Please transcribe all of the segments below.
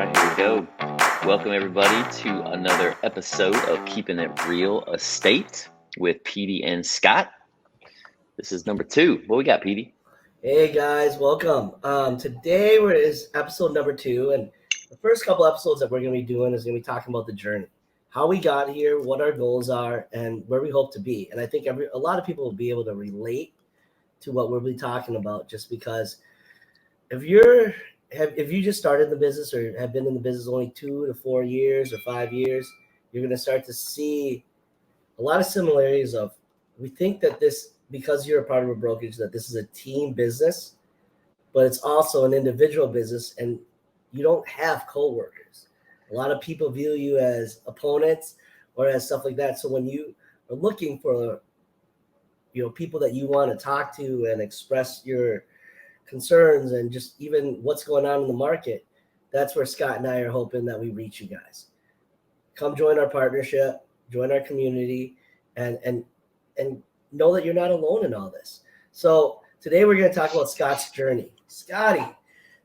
right, here we go. Welcome everybody to another episode of Keeping It Real Estate with PETEY and Scott. This is number 2. What we got, PETEY? Hey guys, welcome. Today is episode number 2, and the first couple episodes that we're going to be doing is going to be talking about the journey, how we got here, what our goals are, and where we hope to be. And I think a lot of people will be able to relate to what we'll be talking about, just because if you just started the business or have been in the business only 2 to 4 years or 5 years, you're going to start to see a lot of similarities of, we think that this, because you're a part of a brokerage, that this is a team business, but it's also an individual business, and you don't have co-workers. A lot of people view you as opponents or as stuff like that. So when you are looking for, people that you want to talk to and express your concerns and just even what's going on in the market, that's where Scott and I are hoping that we reach you guys. Come join our partnership, join our community, and know that you're not alone in all this. So today we're going to talk about Scott's journey. Scotty,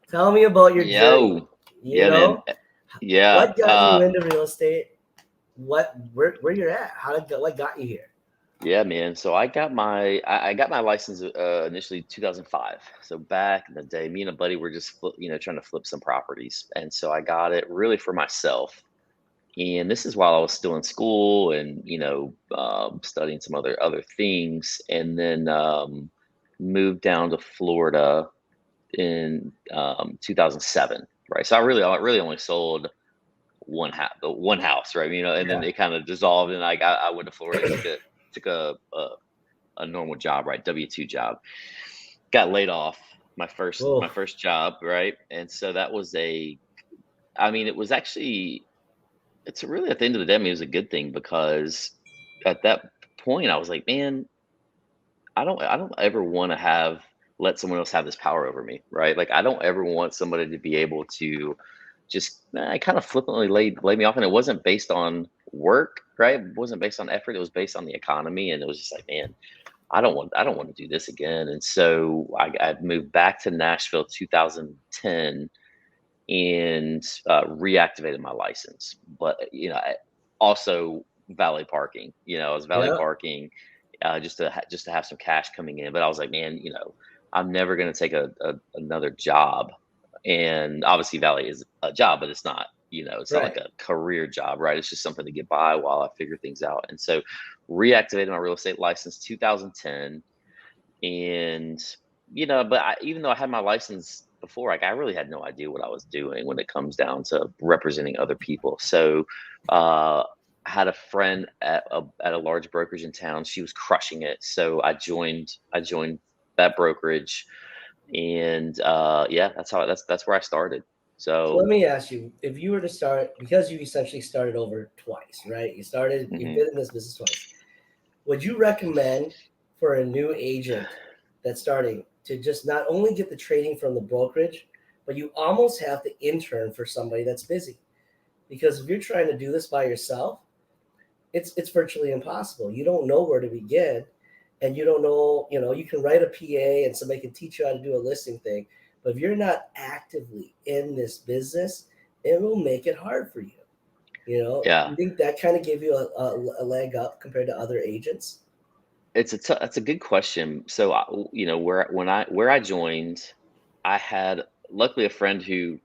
tell me about your journey. Man. Yeah. What got you into real estate? Where you're at? What got you here? Yeah, man. So I got my license initially 2005. So back in the day, me and a buddy were just trying to flip some properties, and so I got it really for myself. And this is while I was still in school and, studying some other things, and then moved down to Florida in 2007, right? So I really only sold one house, right? And then it kind of dissolved, and I went to Florida, took a normal job, right? W-2 job. Got laid off my first job, right? And so that was it was actually, it's really, at the end of the day, it was a good thing, because at that point I was like, man, I don't ever want to let someone else have this power over me, right? Like, I don't ever want somebody to be able to just kind of flippantly lay me off. And it wasn't based on work, right? It wasn't based on effort. It was based on the economy. And it was just like, man, I don't want to do this again. And so I moved back to Nashville 2010 and reactivated my license. But I also valet parking. I was valet parking just to have some cash coming in. But I was like, man, I'm never going to take another job. And obviously, valet is a job, but it's not. It's not like a career job, right? It's just something to get by while I figure things out. And so, reactivated my real estate license 2010, and but even though I had my license before, like, I really had no idea what I was doing when it comes down to representing other people. So I had a friend at a large brokerage in town. She was crushing it, so I joined that brokerage, and that's where I started. So let me ask you, if you were to start, because you essentially started over twice, right? You've been in this business twice. Would you recommend for a new agent that's starting to just not only get the training from the brokerage, but you almost have to intern for somebody that's busy? Because if you're trying to do this by yourself, it's virtually impossible. You don't know where to begin, and you don't know, you can write a PA and somebody can teach you how to do a listing thing. But if you're not actively in this business, it will make it hard for you. Yeah. You think that kind of gave you a leg up compared to other agents? That's a good question. So, where I joined, I had luckily a friend who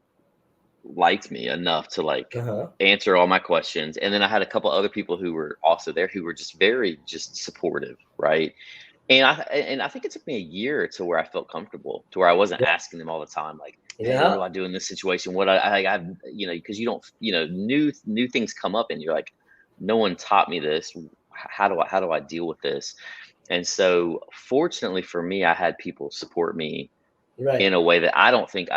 liked me enough to answer all my questions, and then I had a couple other people who were also there who were just very supportive, right? And I think it took me a year to where I felt comfortable, to where I wasn't asking them all the time, like, hey, what do I do in this situation? What because you don't, new things come up, and you're like, no one taught me this. How do I deal with this? And so, fortunately for me, I had people support me in a way that I don't think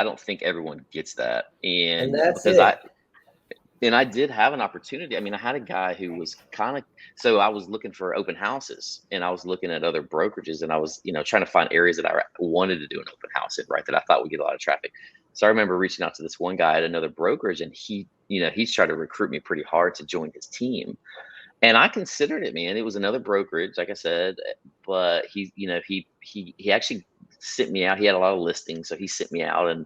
everyone gets that. And that's because it. I did have an opportunity. I had a guy who was so I was looking for open houses, and I was looking at other brokerages, and I was, trying to find areas that I wanted to do an open house in, right? That I thought would get a lot of traffic. So I remember reaching out to this one guy at another brokerage, and he's tried to recruit me pretty hard to join his team. And I considered it, man. It was another brokerage, like I said, but he actually sent me out. He had a lot of listings, so he sent me out and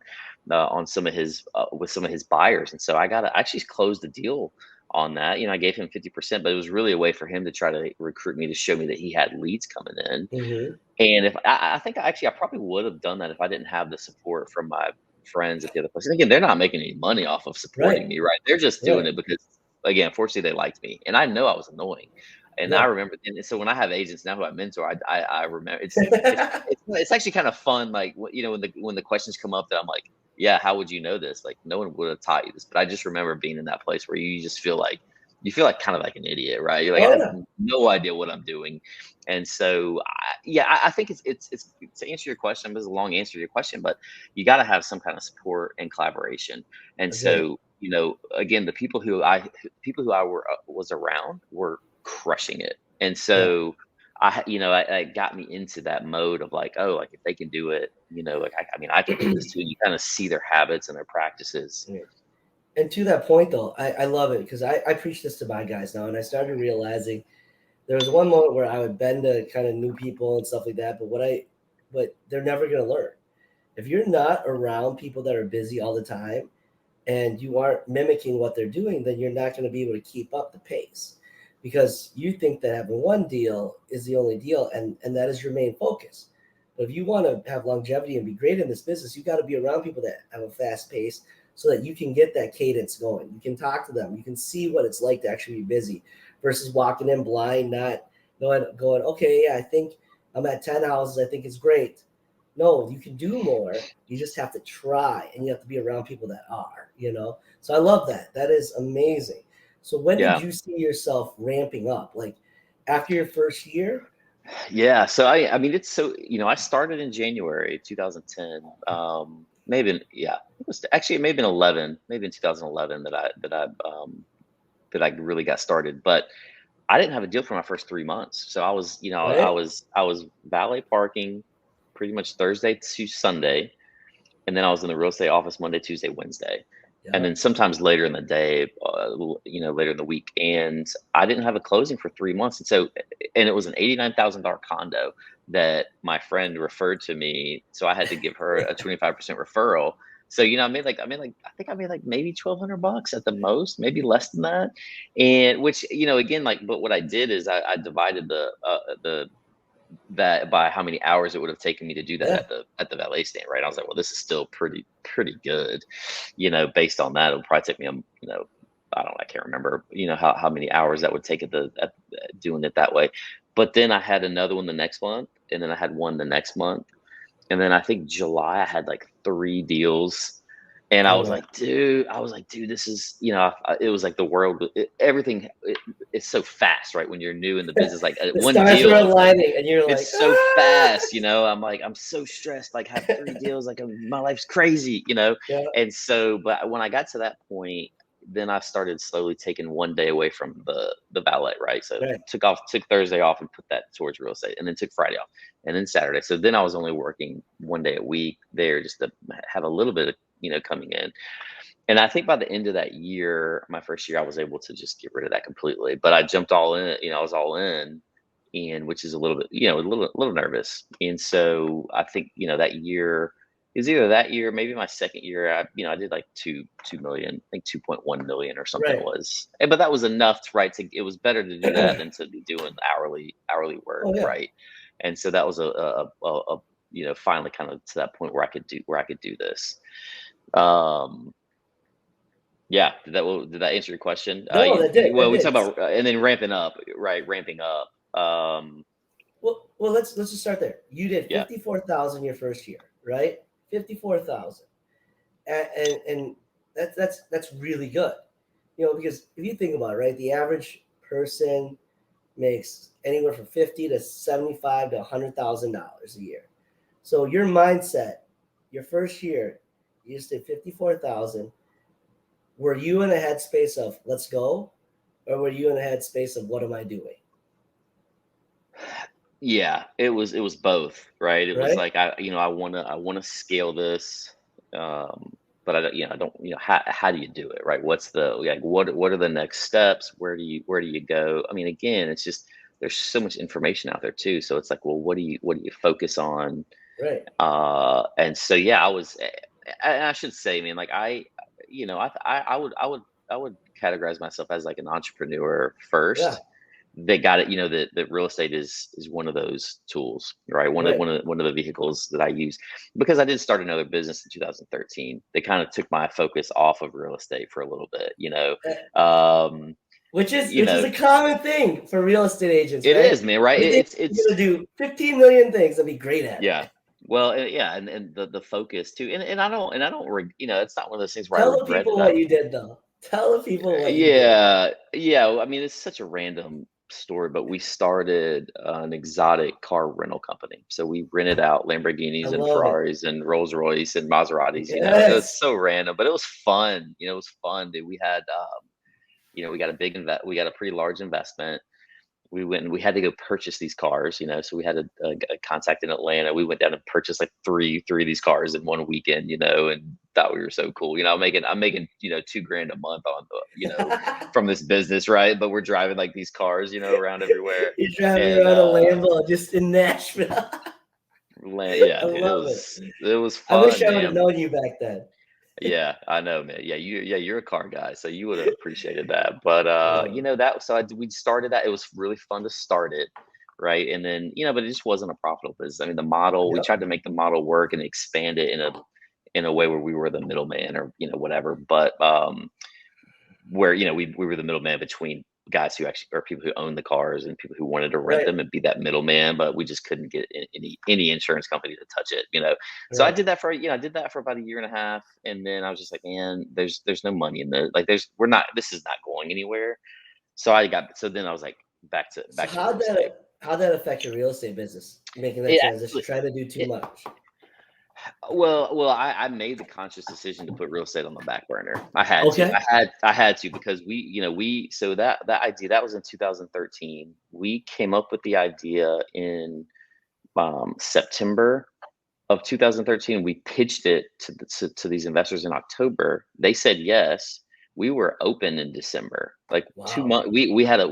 on some of his with some of his buyers, and so I actually closed the deal on that. I gave him 50%, but it was really a way for him to try to recruit me to show me that he had leads coming in. Mm-hmm. And if I think I probably would have done that if I didn't have the support from my friends at the other place. And again, they're not making any money off of Right. supporting me, right? They're just doing Right. it because, again, fortunately, they liked me, and I know I was annoying. And I Yeah. remember, and so when I have agents now who I mentor, I remember it's actually kind of fun. Like when the questions come up that I'm like, yeah, how would you know this? Like no one would have taught you this, but I just remember being in that place where you just feel like kind of like an idiot, right? You're like, I Oh have yeah. no idea what I'm doing. And so, I think it's to answer your question. This is a long answer to your question, but you got to have some kind of support and collaboration. And Agree. so, again, the people who I was around were crushing it. And Yeah. so, I got me into that mode of like, oh, like if they can do it, like I mean, I can do this too. You kind of see their habits and their practices. Yeah. And to that point, though, I love it because I preach this to my guys now, and I started realizing there was one moment where I would bend to kind of new people and stuff like that, but they're never going to learn. If you're not around people that are busy all the time and you aren't mimicking what they're doing, then you're not going to be able to keep up the pace because you think that having one deal is the only deal and that is your main focus. But if you want to have longevity and be great in this business, you got to be around people that have a fast pace so that you can get that cadence going. You can talk to them. You can see what it's like to actually be busy versus walking in blind, not going, okay, yeah, I think I'm at 10 houses. I think it's great. No, you can do more. You just have to try and you have to be around people that are. So I love that. That is amazing. So when did Yeah. you see yourself ramping up? Like after your first year? Yeah, so I mean it's so I started in January 2010. Maybe yeah, it may have been 11, maybe in 2011 that I really got started. But I didn't have a deal for my first 3 months. So I was Right? I was valet parking pretty much Thursday to Sunday, and then I was in the real estate office Monday, Tuesday, Wednesday, and Yeah. then sometimes later in the day, later in the week. And I didn't have a closing for 3 months, and it was an $89,000 condo that my friend referred to me, so I had to give her a 25% referral. So I think I made like maybe $1,200 at the most, maybe less than that, and which again but what I did is I divided the that by how many hours it would have taken me to do that Yeah. at the valet stand, right? I was like, well, this is still pretty good, based on that. It'll probably take me, I don't, I can't remember, how many hours that would take at doing it that way. But then I had another one the next month, and then I had one the next month, and then I think July I had like 3 deals. And Oh wow. I was like, dude, this is, it was like the world, everything, it's so fast, right? When you're new in the business, like The one stars were deal, it's like, aligning and you're like, it's so ah! fast, I'm like, I'm so stressed, like have 3 deals, like my life's crazy. Yeah. And so, but when I got to that point, then I started slowly taking one day away from the valet, right? So Right. took Thursday off and put that towards real estate, and then took Friday off, and then Saturday. So then I was only working one day a week there just to have a little bit of coming in. And I think by the end of that year, my first year, I was able to just get rid of that completely. But I jumped all in, I was all in, and which is a little bit, a little nervous. And so I think, that year is either that year, maybe my second year, I did like 2 million, I think 2.1 million or something it Right. was. But that was enough, right? It was better to do that than to be doing hourly work, Oh yeah. right? And so that was finally kind of to that point where I could do this. Um, yeah, did that answer your question? No, that did. That Well, we talk did. about and then ramping up, right? Ramping up. Well, let's just start there. You did Yeah, 54,000 your first year, right? 54,000, and that's really good. Because if you think about it, right, the average person makes anywhere from 50 to 75 to $100,000 a year. So your mindset, your first year, you just did 54,000. Were you in a headspace of let's go, or were you in a headspace of what am I doing? yeah. It was both, right? It was Right? like I wanna scale this, but I don't. How do you do it, right? What's the like? What are the next steps? Where do you go? I mean, again, it's just there's so much information out there too. So it's like, well, what do you focus on? Right. And so, yeah, I should say, man, like I would categorize myself as like an entrepreneur Yeah. first. They got it, that real estate is one of those tools, right? Right. One of the vehicles that I use, because I did start another business in 2013. They kind of took my focus off of real estate for a little bit, Uh, Um, which is a common thing for real estate agents, it right? is, man, right? You think you're It's gonna do 15 million things and be great at it. Yeah. Well, yeah, and the focus too, and I don't it's not one of those things where I Tell the regret it. people what you did, though. Tell the people what you did. Yeah, yeah. I mean, it's such a random story, but we started an exotic car rental company. So we rented out I Lamborghinis and love it. Ferraris and Rolls Royce and Maseratis. It was Yes. so random, but it was fun. It was fun. Dude. We had, we got we got a pretty large investment. We went and we had to go purchase these cars, so we had a contact in Atlanta. We went down and purchased like three of these cars in one weekend, and thought we were so cool. I'm making, $2,000 a month on from this business, right? But we're driving like these cars, around everywhere. You're driving And around a Lambo just in Nashville. yeah, I dude, love it. it was I wish fun, I would have man. known you back then. Yeah, I know, man. You're a car guy, so you would have appreciated that. But Yeah. we started that. It was really fun to start it, right? And then, but it just wasn't a profitable business. I mean, the model, we Yep. tried to make the model work and expand it in a way where we were the middleman or, whatever. But where, we were the middleman between guys who actually or people who owned the cars and people who wanted to rent Right. them and be that middleman, but we just couldn't get any insurance company to touch it. So Right. I did that for about a year and a half, and then I was just like, man, there's no money in the like there's we're not this is not going anywhere. So then I was like, So back to real estate. how'd that affect your real estate business? Making that It transition, actually trying to do too it, much. I made the conscious decision to put real estate on the back burner. I had to. Okay. I had to because so that idea that was in 2013. We came up with the idea in September of 2013. We pitched it to these investors in October. They said yes. We were open in December. Like two Wow. months. We had a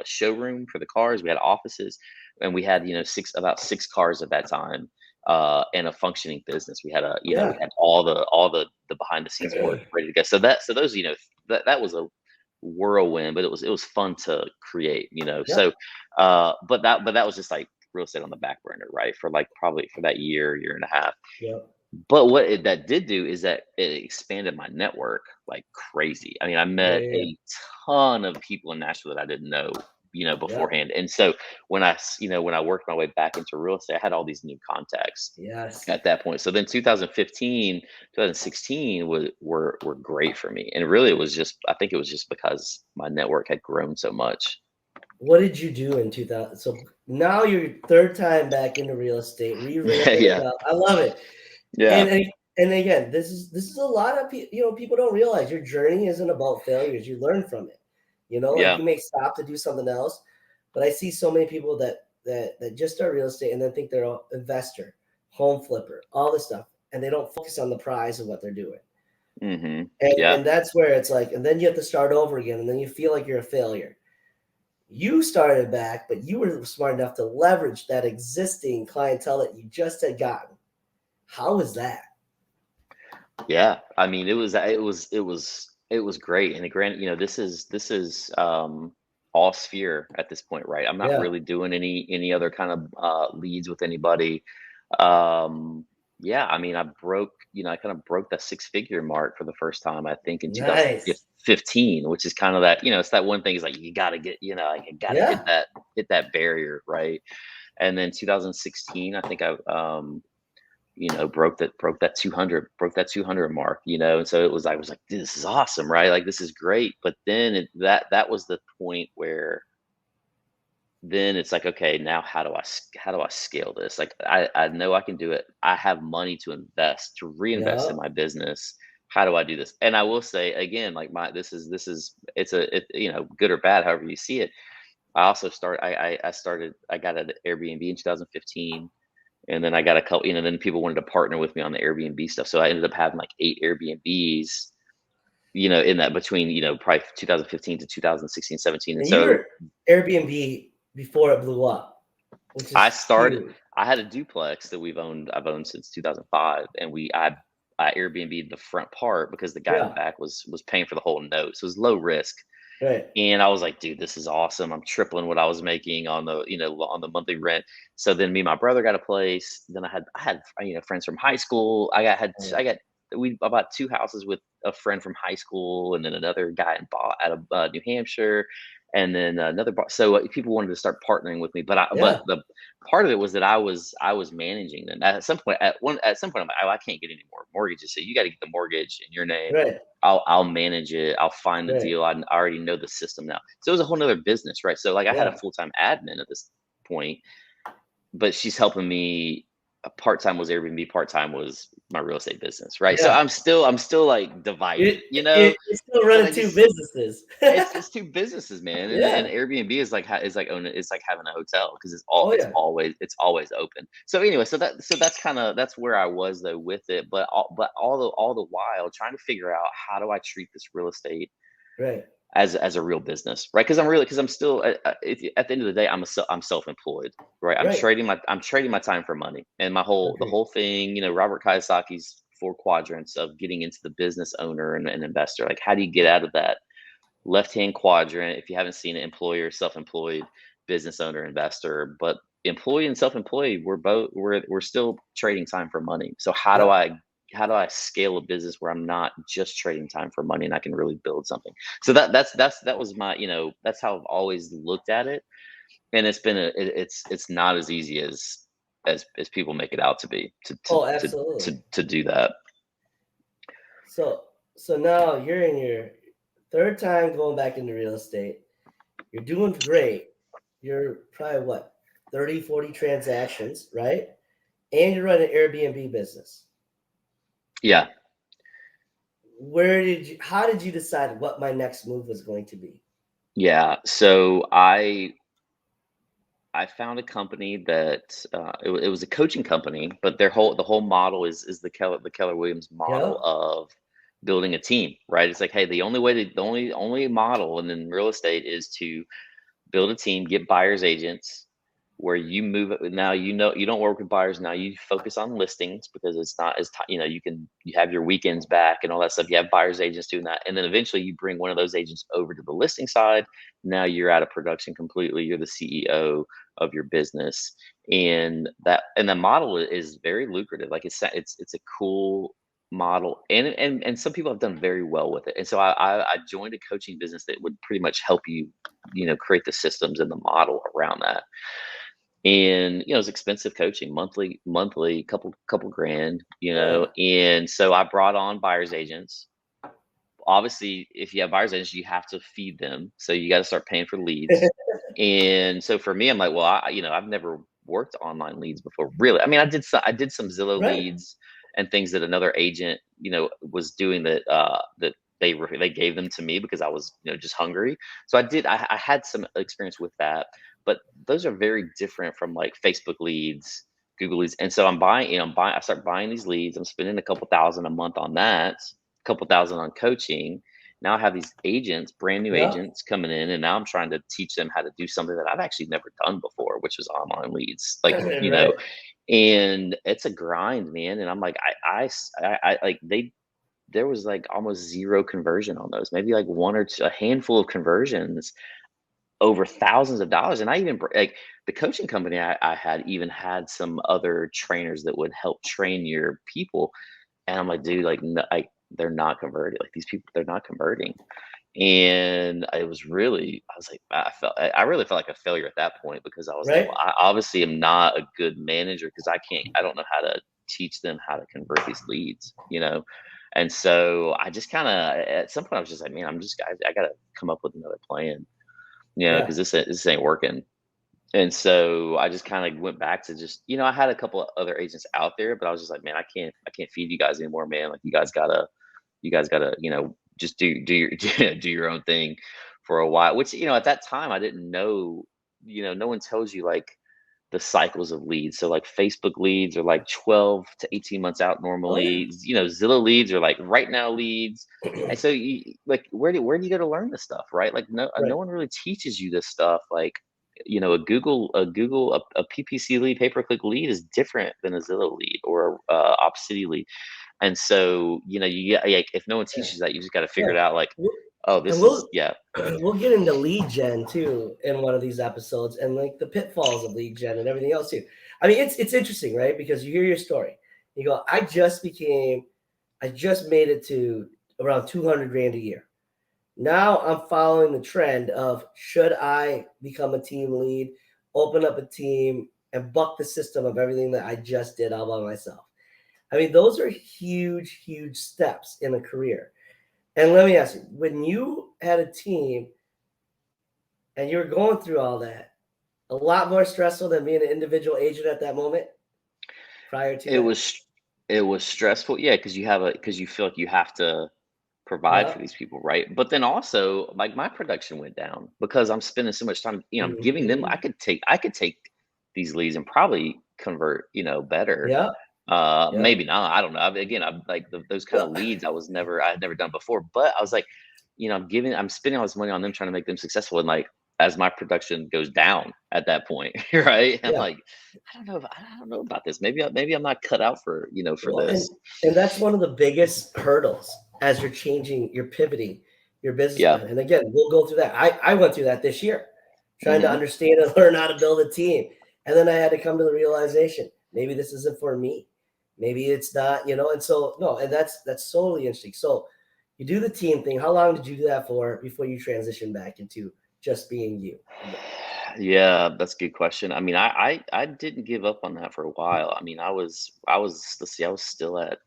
showroom for the cars. We had offices, and we had about six cars at that time, and a functioning business. We Yeah. had all the behind the scenes work ready to go. So those that was a whirlwind, but it was fun to create. Yep. But that was just like real estate on the back burner, right? For like probably for that year and a half. Yep. But that did do is that it expanded my network like crazy. I mean, I Yeah. met Yeah. a ton of people in Nashville that I didn't know, Yeah. beforehand. And so when I worked my way back into real estate, I had all these new contacts Yes. at that point. So then 2015, 2016 were great for me. And really I think it was just because my network had grown so much. What did you do in 2000? So now you're third time back into real estate, Yeah, re-ramping it yeah, up. I love it. yeah, And again, this is a lot of people don't realize your journey isn't about failures. You learn from it. Like yeah, you may stop to do something else, but I see so many people that just start real estate and then think they're an investor, home flipper, all this stuff, and they don't focus on the prize of what they're doing. yeah. And that's where it's like, and then you have to start over again, and then you feel like you're a failure. You started back, but you were smart enough to leverage that existing clientele that you just had gotten. How was that? Yeah, I mean, it was great. And granted, this is all sphere at this point, right? I'm not Yeah. really doing any other kind of leads with anybody. Um, yeah, I mean, I kind of broke that six-figure mark for the first time, I think, in Nice. 2015, which is kind of that, it's that one thing is like you got to get, like you got to Yeah. hit that barrier, right? And then 2016, I think broke that 200 mark, and so I was like, this is awesome, right? Like, this is great. But then that was the point where then it's like, okay, now how do I scale this? Like, I know I can do it. I have money to invest, to reinvest in Yeah. my business. How do I do this? And I will say again, like good or bad, however you see it. I got an Airbnb in 2015. And then I got a couple, then people wanted to partner with me on the Airbnb stuff. So I ended up having like 8 Airbnbs, in that between, probably 2015 to 2016, 17. And And you so were Airbnb before it blew up, which I is started, huge. I had a duplex that I've owned since 2005, and I Airbnb the front part because the guy in the Yeah. back was paying for the whole note, so it was low risk. Right. And I was like, dude, this is awesome. I'm tripling what I was making on the, on the monthly rent. So then me and my brother got a place. Then I had, friends from high school. I got, we I bought two houses with a friend from high school, and then another guy out of New Hampshire, and then so people wanted to start partnering with me, but Yeah. the part of it was that I was managing them. At some point, I'm like, oh, I can't get any more mortgages. So you got to get the mortgage in your name. Right. I'll manage it. I'll find the Right. deal. I already know the system now. So it was a whole nother business, right? So like I had a Yeah. full-time admin at this point, but she's helping me. Part-time was Airbnb, part-time was my real estate business, right? So Yeah. I'm still like You're, divided, you're still but running I two just businesses. it's two businesses, man, and Yeah. Airbnb is like it's like having a hotel because Oh yeah. it's always open. So anyway, that's where I was though with it, but all the while trying to figure out how do I treat this real estate Right. as a real business, right? Because I'm still at the end of the day I'm self-employed, right? Right. I'm trading my time for money, and the Agreed. whole thing, Robert Kiyosaki's four quadrants of getting into the business owner and an investor. Like, how do you get out of that left-hand quadrant? If you haven't seen it, employer, self-employed, business owner, investor. But employee and self-employed, we're still trading time for money. So Yeah. how do I scale a business where I'm not just trading time for money and I can really build something? So that was my, that's how I've always looked at it. And it's not as easy as people make it out to be Oh, absolutely. to do that. So so now you're in your third time going back into real estate. You're doing great. You're probably what, 30, 40 transactions, right? And you're running an Airbnb business. Yeah. How did you decide what my next move was going to be? Yeah. So I found a company that it was a coaching company, but the whole model is the Keller Williams Yeah. model of building a team, right? It's like, hey, the only model and in real estate is to build a team, get buyers agents, where you move it. Now you don't work with buyers. Now you focus on listings because it's not as you have your weekends back and all that stuff. You have buyers agents doing that, and then eventually you bring one of those agents over to the listing side. Now you're out of production completely. You're the CEO of your business, and the model is very lucrative. Like it's a cool model, and some people have done very well with it. And so I joined a coaching business that would pretty much help you, create the systems and the model around that. And it's expensive coaching, monthly, couple grand, Yeah. and so I brought on buyers agents. Obviously, if you have buyers agents, you have to feed them, so you got to start paying for leads. And so for me, I'm like, well, I've never worked online leads before, really. I mean, I did some Zillow Right. leads and things that another agent, was doing that they gave them to me because I was, just hungry. So I had some experience with that, but those are very different from like Facebook leads, Google leads. And so I start buying these leads. I'm spending a couple thousand a month on that, a couple thousand on coaching. Now I have these agents, brand new Yeah. agents coming in, and now I'm trying to teach them how to do something that I've actually never done before, which was online leads. Like, Right. and it's a grind, man. And I'm like, like there was like almost zero conversion on those, maybe like one or two, a handful of conversions over thousands of dollars. And I even like the coaching company I had even had some other trainers that would help train your people. And I'm like, dude, like, no, they're not converting. Like these people, they're not converting. And I was like, I really felt like a failure at that point because I was like, Right. well, I obviously am not a good manager because I don't know how to teach them how to convert these leads. And so I just kind of, at some point, I was just like, man, I got to come up with another plan, Yeah. because this ain't working. And so I just kind of went back to just, I had a couple of other agents out there, but I was just like, man, I can't feed you guys anymore, man. Like you guys gotta, just do your do your own thing for a while. Which, at that time I didn't know, no one tells you like the cycles of leads. So like Facebook leads are like 12 to 18 months out Oh yeah. normally. Zillow leads are like right now leads. And so like where do you go to learn this stuff, right? Like no Right. one really teaches you this stuff. Like a PPC lead, pay-per-click lead is different than a Zillow lead or a Opcity lead. And so, you get, like, if no one Yeah. teaches that, you just got to figure Yeah. it out. Like, oh, And this is, yeah. we'll get into lead gen too in one of these episodes, and like the pitfalls of lead gen and everything else too. I mean, it's interesting, right? Because you hear your story, you go, I just made it to around 200 grand a year. Now I'm following the trend of, should I become a team lead, open up a team, and buck the system of everything that I just did all by myself? I mean, those are huge, huge steps in a career. And let me ask you, when you had a team and you were going through all that, a lot more stressful than being an individual agent at that moment prior to It that? was it was stressful, yeah, because you feel like you have to provide for Yeah. these people, right? But then also, like, my production went down because I'm spending so much time, I'm giving them. Mhm. I could take these leads and probably convert, better. Yeah. Yeah. Maybe not. I don't know. Again, I'm like those kind of Well, leads. I had never done before. But I was like, I'm spending all this money on them, trying to make them successful, and like, as my production goes down at that point, right? I'm yeah. like, I don't know about this. Maybe I'm not cut out for for Well, this. and that's one of the biggest hurdles as you're changing, you're pivoting your business Yeah. plan. And again, we'll go through that. I went through that this year, trying to Hmm. understand and learn how to build a team. And then I had to come to the realization, maybe this isn't for me. Maybe it's not, and so no, and that's totally interesting. So you do the team thing. How long did you do that for before you transition back into just being you again? Yeah, that's a good question. I mean, I didn't give up on that for a while. I mean, let's see, I was still at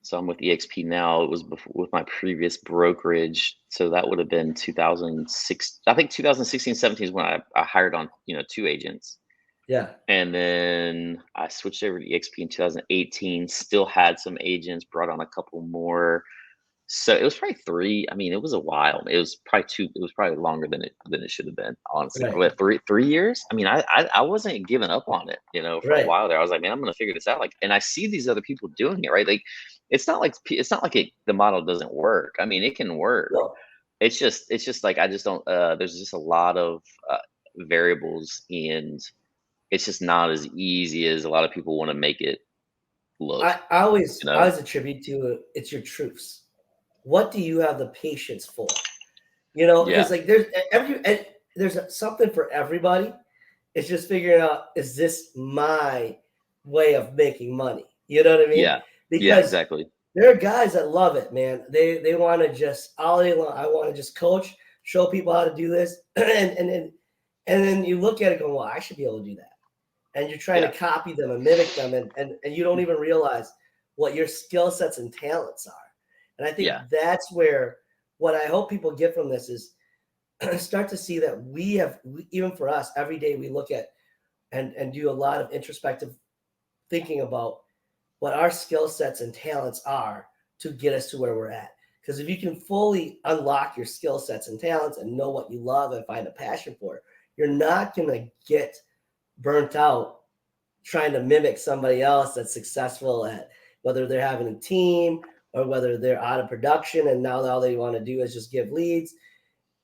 so I'm with EXP now. It was before, with my previous brokerage. So that would have been 2006. I think 2016, 17 is when I hired on, two agents. Yeah. And then I switched over to EXP in 2018, still had some agents, brought on a couple more. So it was probably three. I mean, it was a while. It was probably two. It was probably longer than it should have been, honestly. Right. But 3 years. I mean, I wasn't giving up on it, for a Right. while there. I was like, man, I'm gonna figure this out. Like, and I see these other people doing it, right? Like, it's not like the model doesn't work. I mean, it can work. No. It's just like, I just don't. There's just a lot of variables, and it's just not as easy as a lot of people want to make it look. I always attribute to it, it's your truths. What do you have the patience for? Because Yeah, like there's something for everybody. It's just figuring out, is this my way of making money? You know what I mean? yeah, yeah, Because exactly. there are guys that love it, man. They want to just all day long. I want to just coach, show people how to do this, and then you look at it going, well, I should be able to do that. And you're trying to Yeah. copy them and mimic them, and you don't even realize what your skill sets and talents are. And I think Yeah. that's where what I hope people get from this is start to see that even for us, every day we look at and do a lot of introspective thinking about what our skill sets and talents are to get us to where we're at. Because if you can fully unlock your skill sets and talents and know what you love and find a passion for it, you're not going to get burnt out trying to mimic somebody else that's successful at whether they're having a team or whether they're out of production and now all they want to do is just give leads.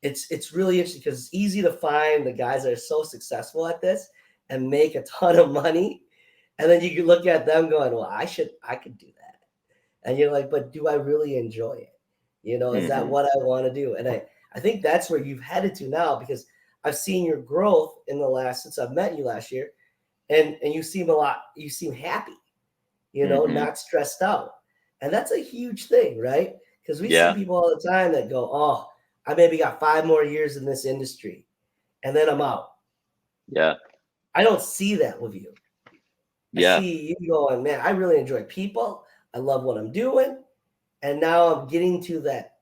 It's really interesting because it's easy to find the guys that are so successful at this and make a ton of money. And then you can look at them going, well, I could do that. And you're like, but do I really enjoy it? Is that Mhm. what I want to do? And I think that's where you've headed to now, because I've seen your growth in the last, since I've met you last year. And you seem happy, Mhm. not stressed out. And that's a huge thing, right? Because we see Yeah. people all the time that go, oh, I maybe got 5 more years in this industry and then I'm out. Yeah. I don't see that with you. I Yeah. see you going, man, I really enjoy people. I love what I'm doing. And now I'm getting to that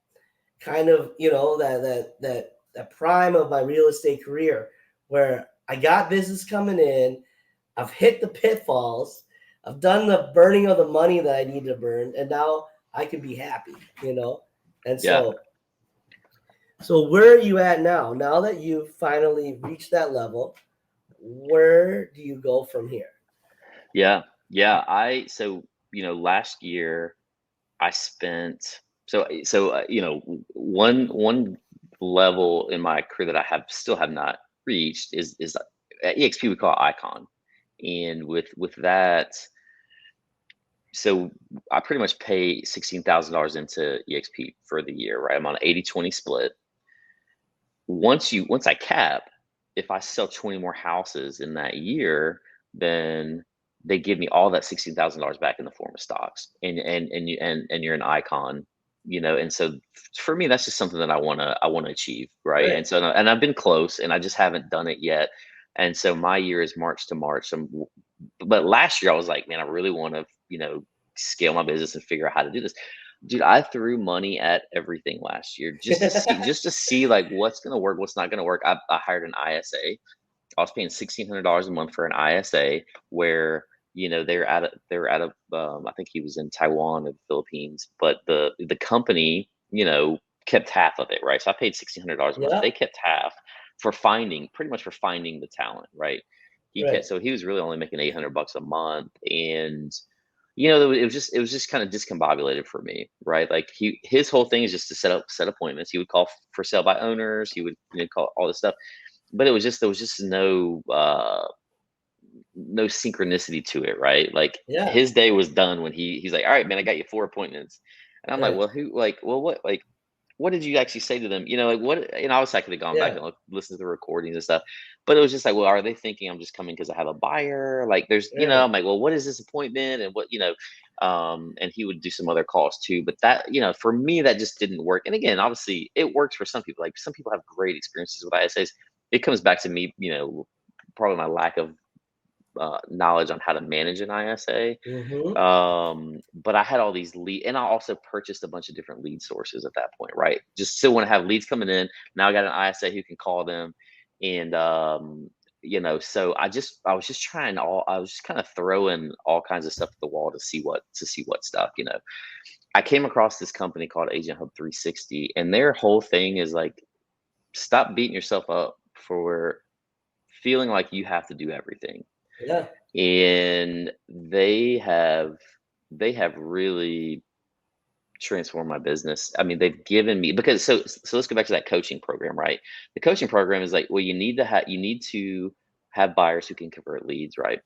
kind of, that prime of my real estate career where I got business coming in. I've hit the pitfalls. I've done the burning of the money that I need to burn, and now I can be happy. And Yeah. so where are you at now? Now that you've finally reached that level, where do you go from here? Yeah. Yeah. Last year I spent one level in my career that I still have not reached is at EXP we call it icon, and with that, so I pretty much pay $16,000 into EXP for the year, right? I'm on an 80-20 split. Once I cap, if I sell 20 more houses in that year, then they give me all that $16,000 back in the form of stocks, and you're an icon, And so for me, that's just something that I wanna achieve, right? Right. And so and I've been close, and I just haven't done it yet. And so my year is March to March. But last year I was like, man, I really want to, scale my business and figure out how to do this. Dude, I threw money at everything last year just to see like what's gonna work, what's not gonna work. I hired an ISA. I was paying $1,600 a month for an ISA where they're out of I think he was in Taiwan or the Philippines, but the company kept half of it, right? So I paid $1,600 a month. Yeah. They kept half pretty much for finding the talent, right? Right. So he was really only making $800 a month, and it was just kind of discombobulated for me, right? Like his whole thing is just to set appointments. He would call for sale by owners. He would call all this stuff, but there was just no synchronicity to it, right? Like Yeah. his day was done when he's like, all right, man, I got you 4 appointments, and I'm like, Right. well, what did you actually say to them? Like what? And obviously I could have gone back Yeah. and listened to the recordings and stuff, but it was just like, well, are they thinking I'm just coming because I have a buyer? Like Right. I'm like, well, what is this appointment and and he would do some other calls too, but that, for me, that just didn't work. And again, obviously it works for some people. Like some people have great experiences with ISAs. It comes back to me, probably my lack of knowledge on how to manage an ISA. Mm-hmm. But I had all these and I also purchased a bunch of different lead sources at that point, right? Just still want to have leads coming in. Now I got an ISA who can call them, and so I was just I was just kind of throwing all kinds of stuff at the wall to see what stuck. I came across this company called Agent Hub 360, and their whole thing is like, stop beating yourself up for feeling like you have to do everything. Yeah. And they have really transformed my business. I mean, they've given me, because so let's go back to that coaching program, right? The coaching program is like, well, you need to have buyers who can convert leads, right?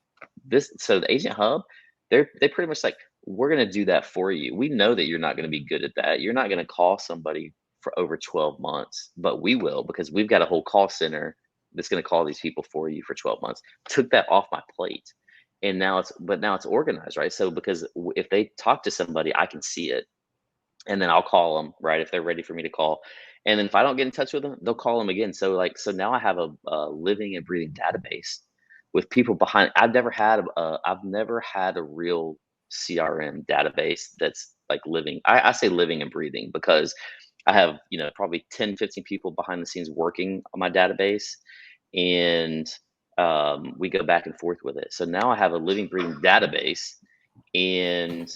So the Agent Hub, they pretty much like, we're going to do that for you. We know that you're not going to be good at that. You're not going to call somebody for over 12 months, but we will, because we've got a whole call center that's going to call these people for you for 12 months. Took that off my plate. And now it's organized, right? So because if they talk to somebody, I can see it, and then I'll call them, right, if they're ready for me to call. And then if I don't get in touch with them, they'll call them again. So now I have a living and breathing database with people behind. I've never had a real CRM database that's like living. I say living and breathing because I have, probably 10, 15 people behind the scenes working on my database, and we go back and forth with it. So now I have a living, breathing database, and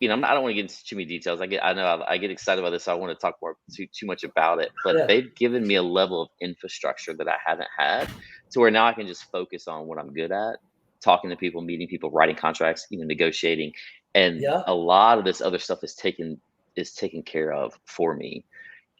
I don't want to get into too many details. I know I get excited about this, so I want to talk more too much about it. But Yeah. they've given me a level of infrastructure that I haven't had, to where now I can just focus on what I'm good at: talking to people, meeting people, writing contracts, negotiating, and Yeah. a lot of this other stuff is taken care of for me,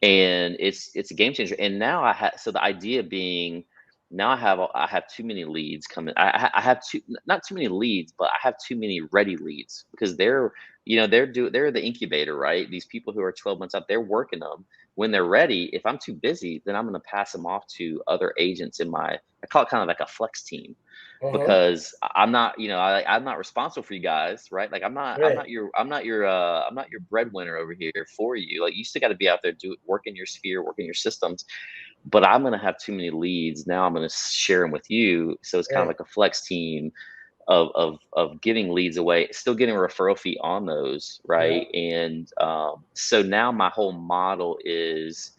and it's a game changer. And now I have, so the idea being, now I have too many leads coming. I have too not too many leads, but I have too many ready leads, because they're the incubator, right? These people who are 12 months out, they're working them. When they're ready, if I'm too busy, then I'm going to pass them off to other agents in my, I call it kind of like a flex team, Uh-huh. because I'm not, I'm not responsible for you guys, right? Like Right. I'm not your breadwinner over here for you. Like, you still got to be out there, work in your sphere, work in your systems. But I'm going to have too many leads. Now I'm going to share them with you. So it's kind of Right. like a flex team of giving leads away, still getting a referral fee on those, Yeah. right? And so now my whole model is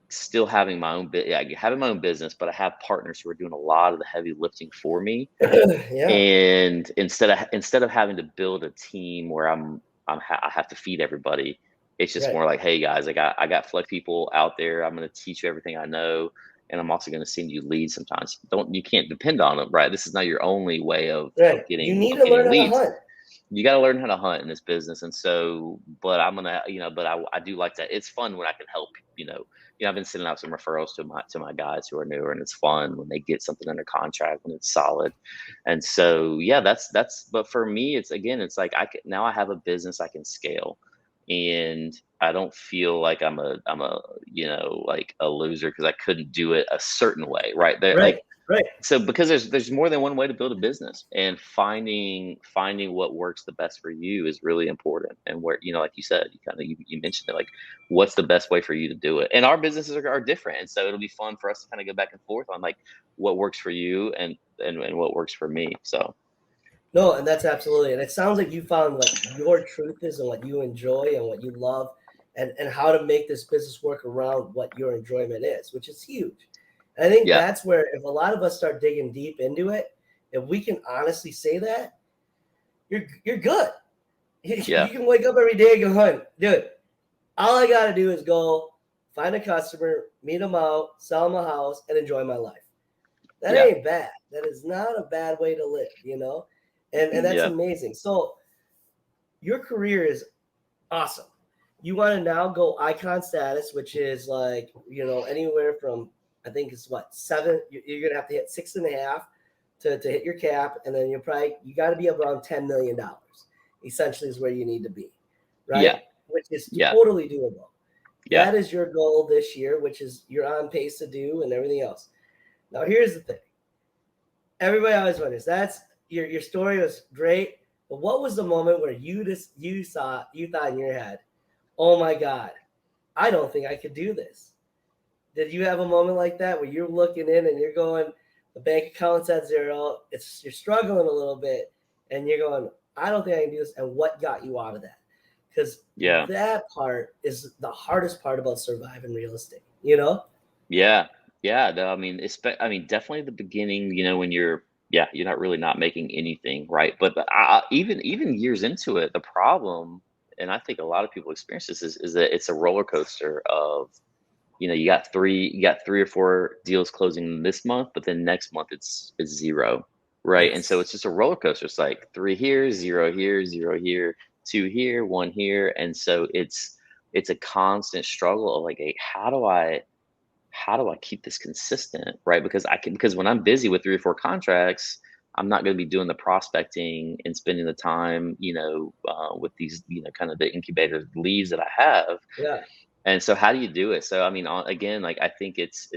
still having my own having my own business, but I have partners who are doing a lot of the heavy lifting for me. Yeah. And instead of having to build a team where I have to feed everybody, it's just Right. more like, hey guys, I got flex people out there. I'm going to teach you everything I know, and I'm also going to send you leads. Sometimes you can't depend on them, right? This is not your only way of Right. You getting need of to learn getting how to leads. hunt. You got to learn how to hunt in this business. And so, but I'm gonna, but I do like that. It's fun when I can help, I've been sending out some referrals to my guys who are newer, and it's fun when they get something under contract when it's solid. And so, yeah, that's. But for me, it's again, it's like now I have a business I can scale, and I don't feel like I'm a like a loser because I couldn't do it a certain way, right? There, Right, like right. so because there's more than one way to build a business, and finding what works the best for you is really important. And where, like you said, you mentioned it, like what's the best way for you to do it. And our businesses are different, and so it'll be fun for us to kind of go back and forth on like what works for you and what works for me. So No, and that's absolutely. And it sounds like you found what your truth is and what you enjoy and what you love, and how to make this business work around what your enjoyment is, which is huge. And I think yeah, that's where, if a lot of us start digging deep into it, if we can honestly say that, you're good. You yeah, can wake up every day and go, "Hun, dude, all I got to do is go find a customer, meet them out, sell them a house, and enjoy my life." That yeah, ain't bad. That is not a bad way to live, and that's yeah, amazing. So your career is awesome. You want to now go icon status, which is like, anywhere from, I think it's what, seven, you're going to have to hit 6.5 to hit your cap. And then you got to be around $10 million essentially is where you need to be. yeah, Right. Which is yeah, totally doable. yeah, That is your goal this year, which is you're on pace to do, and everything else. Now, here's the thing. Everybody always wonders. That's your story was great, but what was the moment where you thought in your head, "Oh my God, I don't think I could do this"? Did you have a moment like that where you're looking in and you're going, the bank account's at zero, you're struggling a little bit, and you're going, "I don't think I can do this"? And what got you out of that? Because yeah. that part is the hardest part about surviving real estate. Yeah, yeah, no, I mean, I mean, definitely the beginning, when you're not really not making anything, right? But even years into it, the problem, and I think a lot of people experience this, is that it's a roller coaster of, you got three or four deals closing this month, but then next month it's zero, right? And so Yes. it's just a roller coaster. It's like three here, zero here, two here, one here, and so it's a constant struggle of like, hey, how do I keep this consistent, right? Because when I'm busy with three or four contracts, I'm not going to be doing the prospecting and spending the time, with these, kind of the incubator leads that I have. Yeah. And so, how do you do it? So, I mean, again, like I think it's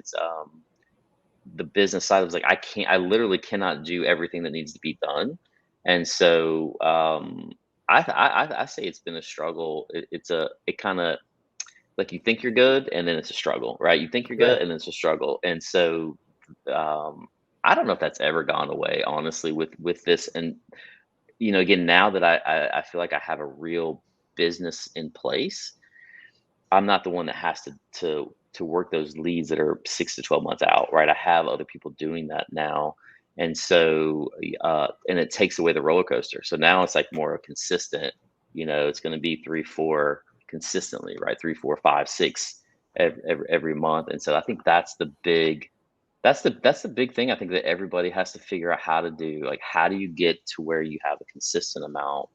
the business side was like I literally cannot do everything that needs to be done, and so I say it's been a struggle. It kind of like you think you're good and then it's a struggle, right? You think you're good Right. and then it's a struggle. And so I don't know if that's ever gone away, honestly, with this. And again, now that I feel like I have a real business in place, I'm not the one that has to work those leads that are 6 to 12 months out, right? I have other people doing that now. And so and it takes away the roller coaster. So now it's like more consistent, it's going to be three, four consistently, right? Three, four, five, six every month. And so I think that's the big thing I think that everybody has to figure out how to do. Like, how do you get to where you have a consistent amount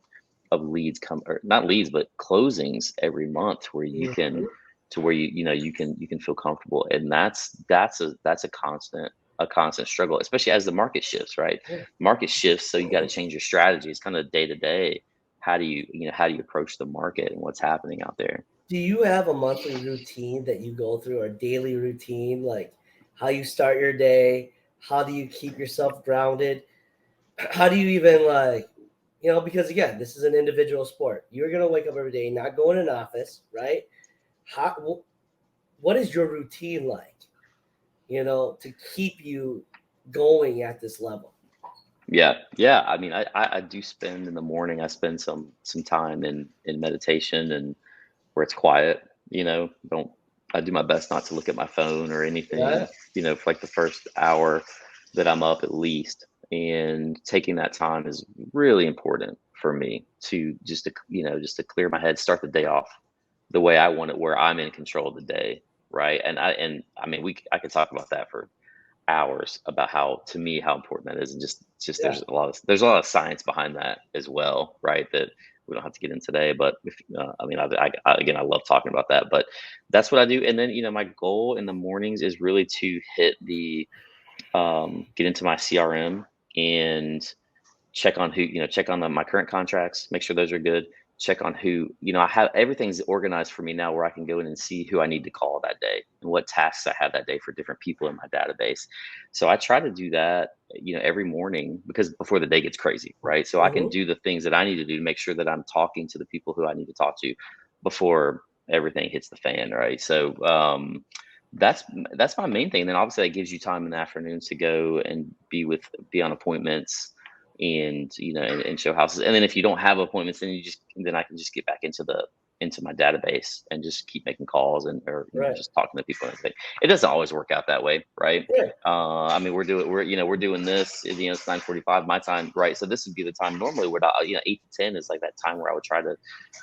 of leads come, or not leads, but closings every month, where you can, Mhm. to where you can feel comfortable. And that's a constant struggle, especially as the market shifts, right? Yeah. Market shifts, so you got to change your strategy. It's kind of day to day. How do you approach the market and what's happening out there? Do you have a monthly routine that you go through, or daily routine, like how you start your day? How do you keep yourself grounded? How do you even because again, this is an individual sport. You're gonna wake up every day, not go in an office, right? What is your routine like? To keep you going at this level. Yeah, yeah. I mean, I do spend in the morning. I spend some time in meditation, and where it's quiet. Don't I do my best not to look at my phone or Yeah, anything. For like the first hour that I'm up at least, and taking that time is really important for me to just to clear my head, start the day off the way I want it, where I'm in control of the day, right? And I mean, I could talk about that for hours about how, to me, how important that is. And just yeah, there's a lot of science behind that as well, right? That we don't have to get in today, but if, I mean, again, I love talking about that, but that's what I do. And then, my goal in the mornings is really to hit get into my CRM and check on check on my current contracts, make sure those are good. Check on who, I have everything's organized for me now where I can go in and see who I need to call that day and what tasks I have that day for different people in my database. So I try to do that, every morning because before the day gets crazy, right? So I can Mm-hmm. do the things that I need to do to make sure that I'm talking to the people who I need to talk to before everything hits the fan, right? So that's that's my main thing. Then obviously that gives you time in the afternoons to go and be on appointments and and show houses. And then if you don't have appointments, then I can just get back into my database and just keep making calls and or Right. just talking to people and everything. It doesn't always work out that way, right? Yeah. I mean, we're doing this. It's 9:45 my time, right? So this would be the time normally where 8 to 10 is like that time where I would try to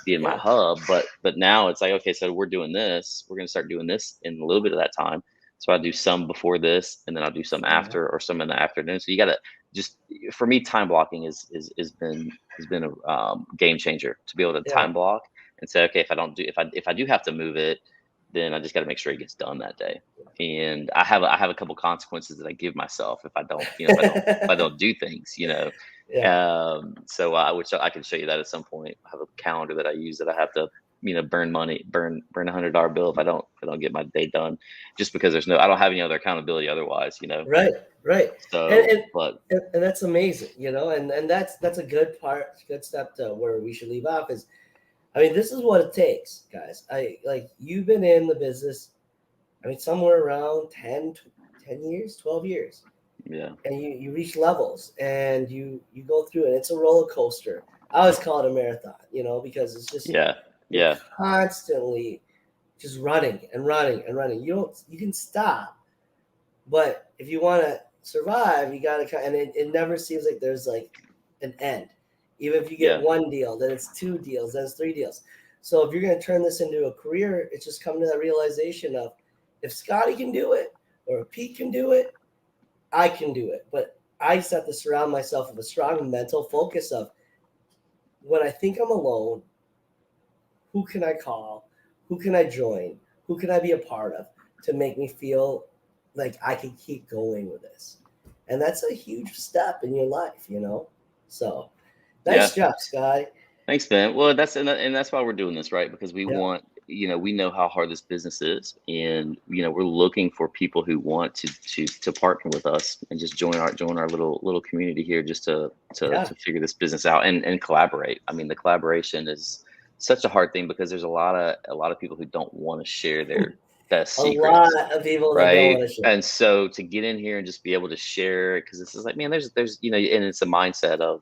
be in my Yeah. hub, but now it's like, okay, so we're doing this. We're gonna start doing this in a little bit of that time. So I do some before this, and then I'll do some Yeah. after or some in the afternoon. So you gotta just for me, time blocking has been a game changer to be able to Yeah. time block and say, okay, if I do have to move it, then I just got to make sure it gets done that day. And I have a couple consequences that I give myself if I don't, if I don't do things. Yeah. So which I can show you that at some point. I have a calendar that I use that I have to burn money, burn $100 bill if I don't get my day done, just because I don't have any other accountability otherwise. Right. Right. And, So, and but and that's amazing, and that's a good step to where we should leave off is, I mean, this is what it takes, guys. You've been in the business, I mean, somewhere around 10 years, 12 years, yeah, and you reach levels and you go through it. It's a roller coaster. I always call it a marathon, because it's just, yeah, you're yeah, constantly just running and running and running. You can stop, but if you want to survive, you got to, and it never seems like there's like an end. Even if you get yeah, one deal, then it's two deals, then it's three deals. So if you're going to turn this into a career, it's just coming to that realization of, if Scotty can do it or if Pete can do it, I can do it. But I just have to surround myself with a strong mental focus of, when I think I'm alone, who can I call? Who can I join? Who can I be a part of to make me feel like I can keep going with this? And that's a huge step in your life. So yeah. nice job, Sky. Thanks, Ben. Well, that's why we're doing this, right? Because we Yeah. want, we know how hard this business is, and we're looking for people who want to partner with us and just join our little community here, just to Yeah. to figure this business out and collaborate. I mean, the collaboration is such a hard thing because there's a lot of people who don't want to share their best A lot secrets, of people that don't right? want to share. And so to get in here and just be able to share, because this is like, man, there's and it's a mindset of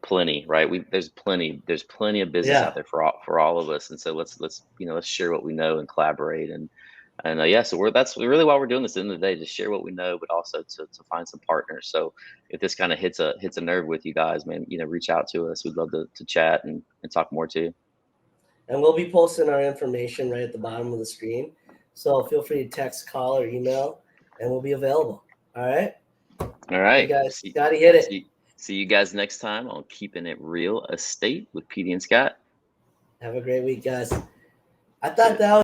plenty, right? There's plenty of business Yeah. out there for all of us, and so let's share what we know and collaborate and yeah. So that's really why we're doing this at the end of the day, to share what we know, but also to find some partners. So if this kind of hits a nerve with you guys, man, reach out to us. We'd love to chat and talk more too. And we'll be posting our information right at the bottom of the screen. So feel free to text, call, or email, and we'll be available. All right. All Hey, right. guys. See Got to hit it. see see you guys next time on Keeping It Real Estate with Petey and Scott. Have a great week, guys. I See thought ya. that was